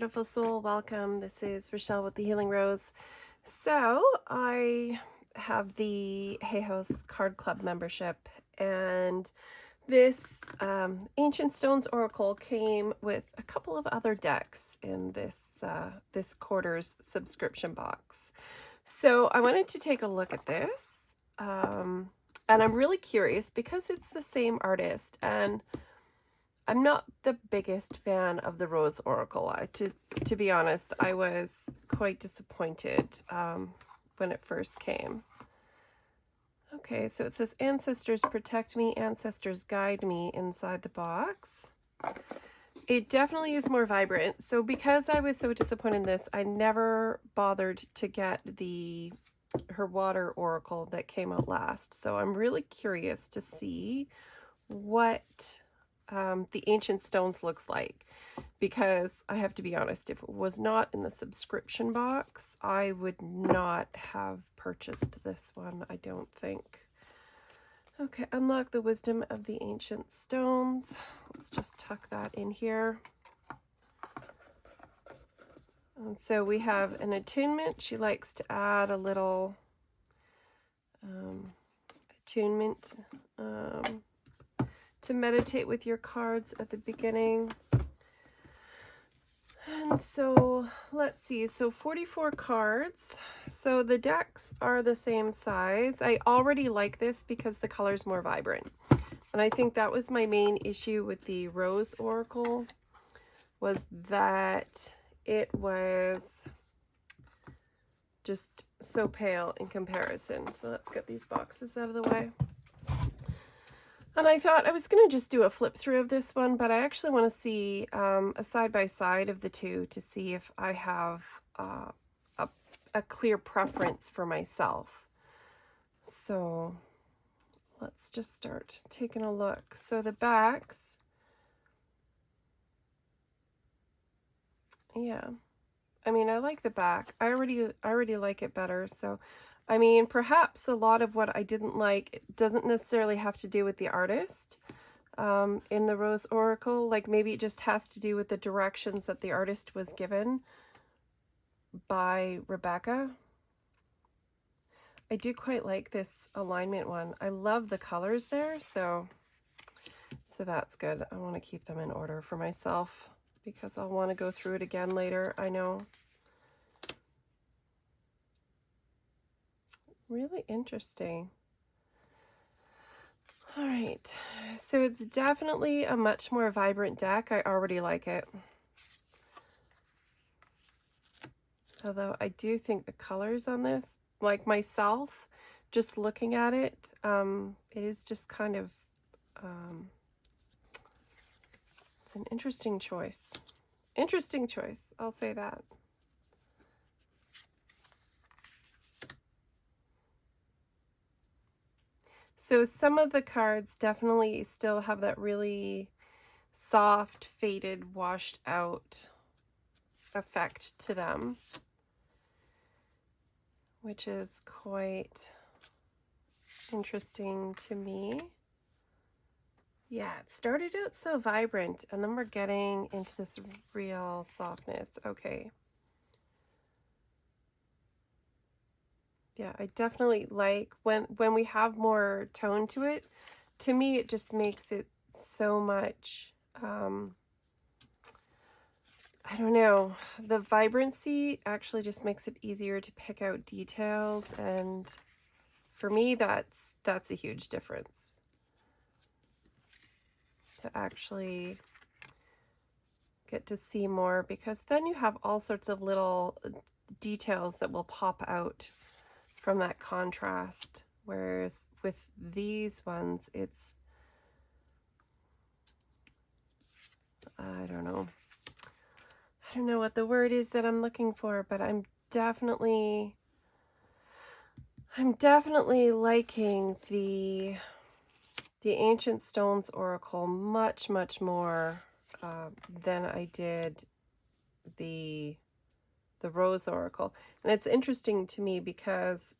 beautiful soul. Welcome. This is Rochelle with the Healing Rose. So I have the Hay House Card Club membership, and this Ancient Stones Oracle came with a couple of other decks in this quarter's subscription box. So I wanted to take a look at this, and I'm really curious because it's the same artist, and I'm not the biggest fan of the Rose Oracle. To be honest, I was quite disappointed when it first came. Okay, so it says, Ancestors protect me, ancestors guide me inside the box. It definitely is more vibrant. So because I was so disappointed in this, I never bothered to get her Water Oracle that came out last. So I'm really curious to see what the Ancient Stones looks like, because I have to be honest, if it was not in the subscription box, I would not have purchased this one, I don't think. Okay, unlock the wisdom of the ancient stones. Let's just tuck that in here. And so we have an attunement. She likes to add a little attunement to meditate with your cards at the beginning. And so let's see, so 44 cards. So the decks are the same size. I already like this because the color's more vibrant. And I think that was my main issue with the Rose Oracle, was that it was just so pale in comparison. So let's get these boxes out of the way. And I thought I was going to just do a flip through of this one, but I actually want to see a side-by-side of the two to see if I have a clear preference for myself. So let's just start taking a look. So the backs, yeah, I mean, I like the back. I already like it better. So I mean, perhaps a lot of what I didn't like doesn't necessarily have to do with the artist in the Rose Oracle. Like maybe it just has to do with the directions that the artist was given by Rebecca. I do quite like this alignment one. I love the colors there, so that's good. I want to keep them in order for myself because I'll want to go through it again later, I know. Really interesting. All right, so it's definitely a much more vibrant deck. I already like it. Although I do think the colors on this, like myself, just looking at it, it is just kind of, it's an interesting choice. Interesting choice, I'll say that. So some of the cards definitely still have that really soft, faded, washed out effect to them, which is quite interesting to me. Yeah, it started out so vibrant, and then we're getting into this real softness. Okay. Yeah, I definitely like when we have more tone to it. To me, it just makes it so much, I don't know, the vibrancy actually just makes it easier to pick out details, and for me, that's a huge difference. To actually get to see more, because then you have all sorts of little details that will pop out from that contrast, whereas with these ones, it's, I don't know what the word is that I'm looking for, but I'm definitely liking the Ancient Stones Oracle much more than I did the Rose Oracle. And it's interesting to me because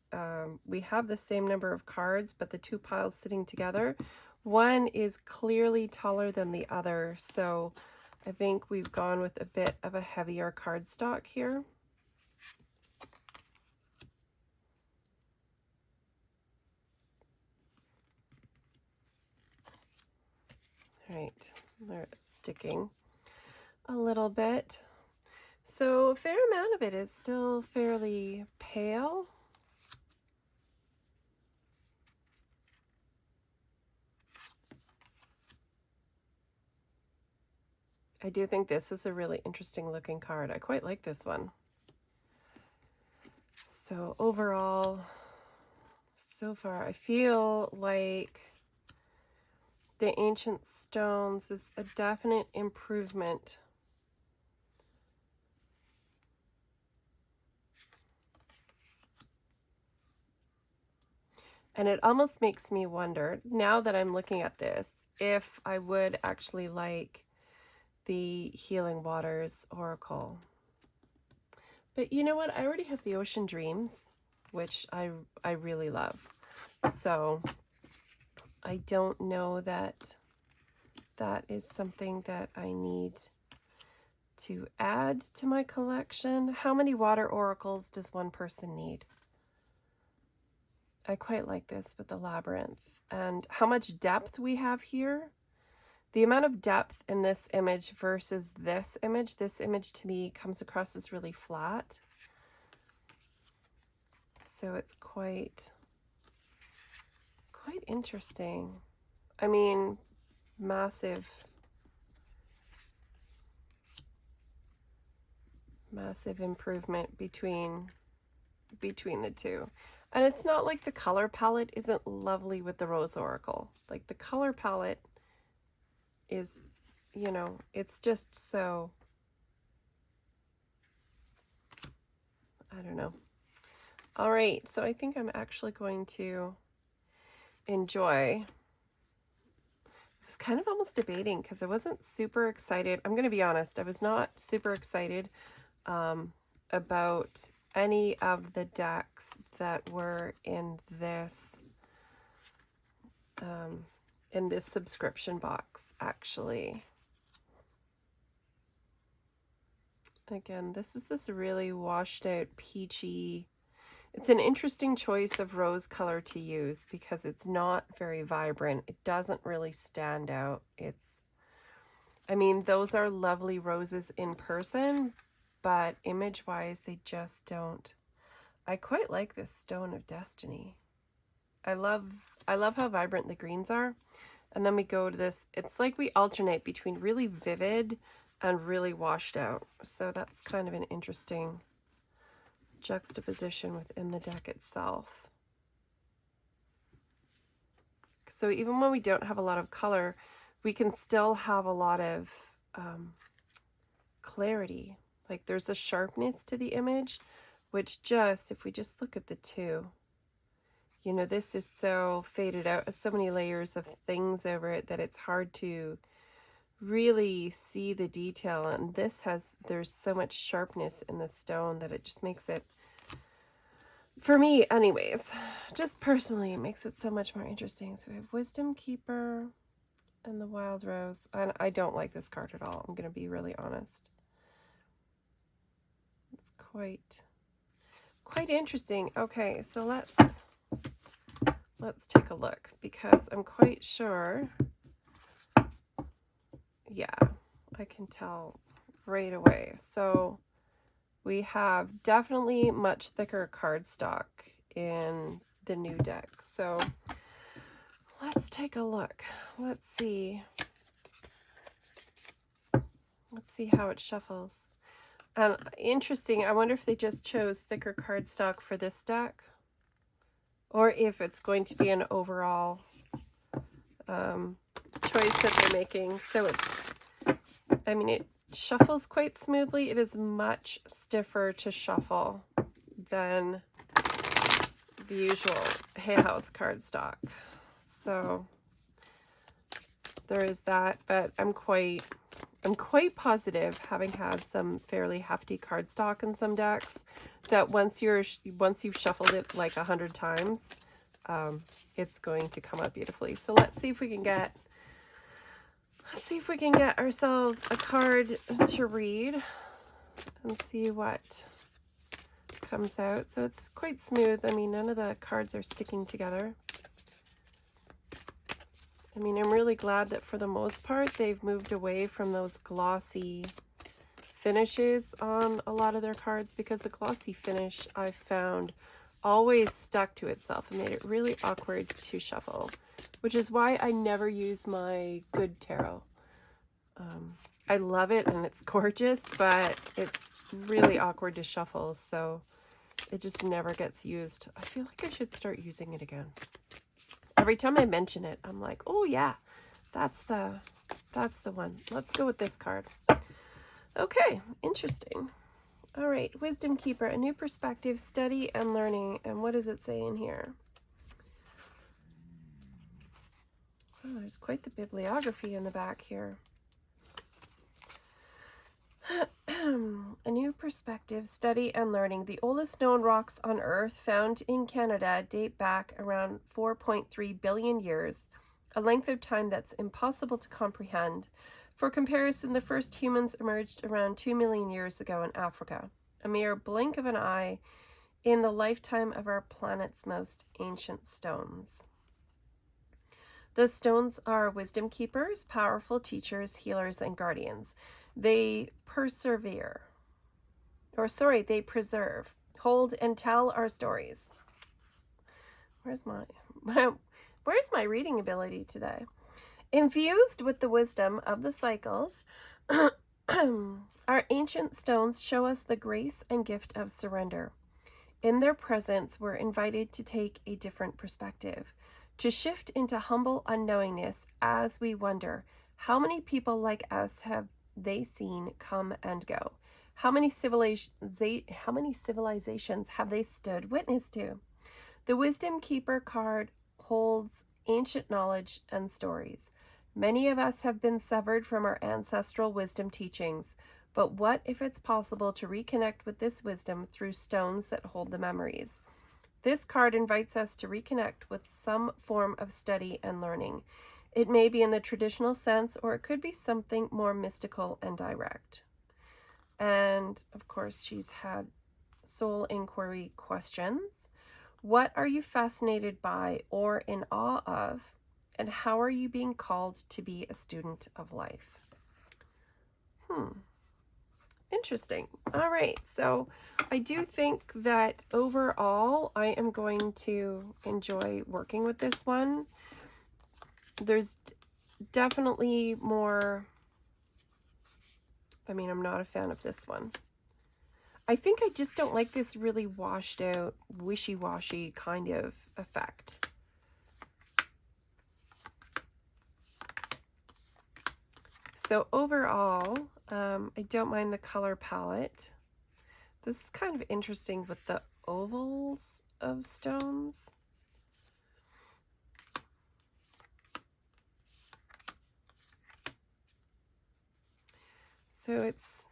we have the same number of cards, but the two piles sitting together, one is clearly taller than the other. So I think we've gone with a bit of a heavier cardstock here. All right, they're sticking a little bit. So a fair amount of it is still fairly pale. I do think this is a really interesting looking card. I quite like this one. So overall, so far, I feel like the Ancient Stones is a definite improvement. And it almost makes me wonder, now that I'm looking at this, if I would actually like the Healing Waters Oracle. But you know what? I already have the Ocean Dreams, which I really love. So I don't know that that is something that I need to add to my collection. How many water oracles does one person need? I quite like this with the Labyrinth. And how much depth we have here. The amount of depth in this image versus this image to me comes across as really flat. So it's quite interesting. I mean, massive improvement between the two. And it's not like the color palette isn't lovely with the Rose Oracle. Like the color palette is, you know, it's just so, I don't know. All right, so I think I'm actually going to enjoy. I was kind of almost debating because I wasn't super excited. I'm going to be honest, I was not super excited about any of the decks that were in this subscription box, actually. Again, this is this really washed out peachy. It's an interesting choice of rose color to use because it's not very vibrant. It doesn't really stand out. I mean, those are lovely roses in person, but image-wise, they just don't. I quite like this Stone of Destiny. I love how vibrant the greens are. And then we go to this, it's like we alternate between really vivid and really washed out. So that's kind of an interesting juxtaposition within the deck itself. So even when we don't have a lot of color, we can still have a lot of clarity. Like there's a sharpness to the image, which just, if we just look at the two, you know, this is so faded out, so many layers of things over it that it's hard to really see the detail. And this there's so much sharpness in the stone that it just makes it, for me anyways, just personally, it makes it so much more interesting. So we have Wisdom Keeper and the Wild Rose. And I don't like this card at all. I'm going to be really honest. It's quite interesting. Okay, so let's take a look because I'm quite sure. Yeah, I can tell right away. So we have definitely much thicker cardstock in the new deck. So let's take a look. Let's see how it shuffles. And interesting, I wonder if they just chose thicker cardstock for this deck, or if it's going to be an overall choice that they're making. So it shuffles quite smoothly. It is much stiffer to shuffle than the usual Hay House cardstock. So there is that, but I'm quite positive, having had some fairly hefty cardstock in some decks, that once you've shuffled it like 100 times, it's going to come out beautifully. So let's see if we can get Let's see if we can get ourselves a card to read and see what comes out. So it's quite smooth. I mean, none of the cards are sticking together. I mean, I'm really glad that for the most part, they've moved away from those glossy finishes on a lot of their cards, because the glossy finish I've found always stuck to itself and made it really awkward to shuffle, which is why I never use my good tarot. I love it and it's gorgeous, but it's really awkward to shuffle, so it just never gets used. I feel like I should start using it again. Every time I mention it, I'm like, oh yeah, that's the one. Let's go with this card. Okay, interesting. All right, Wisdom Keeper, a new perspective, study and learning. And what does it say in here? Oh, there's quite the bibliography in the back here. A new perspective, study and learning. The oldest known rocks on Earth found in Canada date back around 4.3 billion years, a length of time that's impossible to comprehend. For comparison, the first humans emerged around 2 million years ago in Africa, a mere blink of an eye in the lifetime of our planet's most ancient stones. The stones are wisdom keepers, powerful teachers, healers, and guardians. They they preserve, hold, and tell our stories. Where's my reading ability today? Infused with the wisdom of the cycles, our ancient stones show us the grace and gift of surrender. In their presence, we're invited to take a different perspective, to shift into humble unknowingness as we wonder, how many people like us have they seen come and go? How many civilizations have they stood witness to? The Wisdom Keeper card holds ancient knowledge and stories. Many of us have been severed from our ancestral wisdom teachings, but what if it's possible to reconnect with this wisdom through stones that hold the memories? This card invites us to reconnect with some form of study and learning. It may be in the traditional sense, or it could be something more mystical and direct. And of course, she's had soul inquiry questions. What are you fascinated by or in awe of? And how are you being called to be a student of life? Interesting. All right. So I do think that overall, I am going to enjoy working with this one. There's definitely more. I mean, I'm not a fan of this one. I think I just don't like this really washed out, wishy-washy kind of effect. So overall, I don't mind the color palette. This is kind of interesting with the ovals of stones. So it's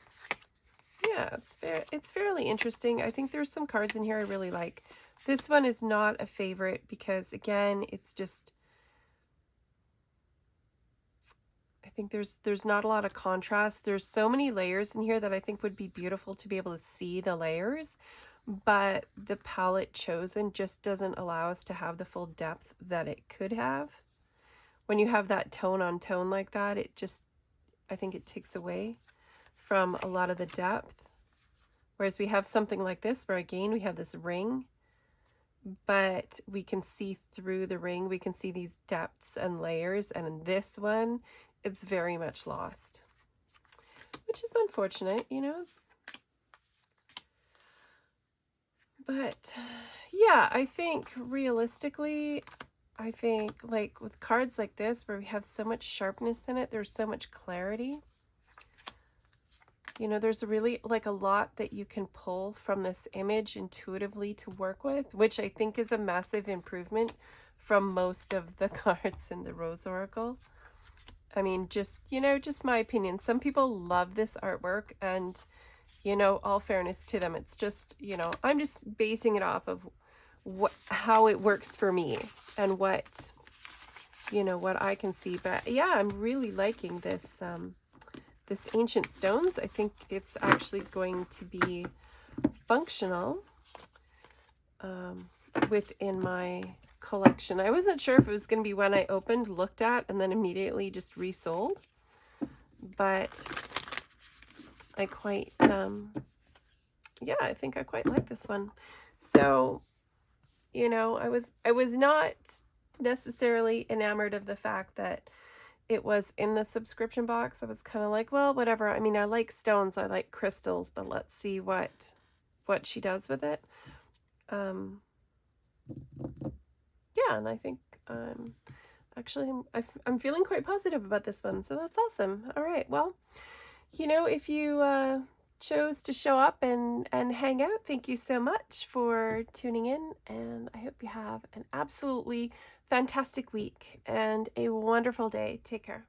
fairly interesting. I think there's some cards in here I really like. This one is not a favorite because, again, it's just, I think there's not a lot of contrast. There's so many layers in here that I think would be beautiful to be able to see the layers, but the palette chosen just doesn't allow us to have the full depth that it could have. When you have that tone on tone like that, I think it takes away from a lot of the depth. Whereas we have something like this where, again, we have this ring, but we can see through the ring. We can see these depths and layers. And in this one, it's very much lost, which is unfortunate, you know. But yeah, I think realistically, I think like with cards like this where we have so much sharpness in it, there's so much clarity. You know, there's really like a lot that you can pull from this image intuitively to work with, which I think is a massive improvement from most of the cards in the Rose Oracle. I mean, just my opinion. Some people love this artwork, and, you know, all fairness to them, it's just, you know, I'm just basing it off of how it works for me and what you know, what I can see. But yeah, I'm really liking this, this Ancient Stones. I think it's actually going to be functional within my collection. I wasn't sure if it was going to be one I opened, looked at, and then immediately just resold. But I quite, yeah, I think I quite like this one. So, you know, I was not necessarily enamored of the fact that it was in the subscription box. I was kind of like, well, whatever. I mean, I like stones, I like crystals, but let's see what she does with it. Yeah, and I think actually I'm feeling quite positive about this one, so that's awesome. All right, well, you know, if you chose to show up and hang out, thank you so much for tuning in, and I hope you have an absolutely fantastic week and a wonderful day. Take care.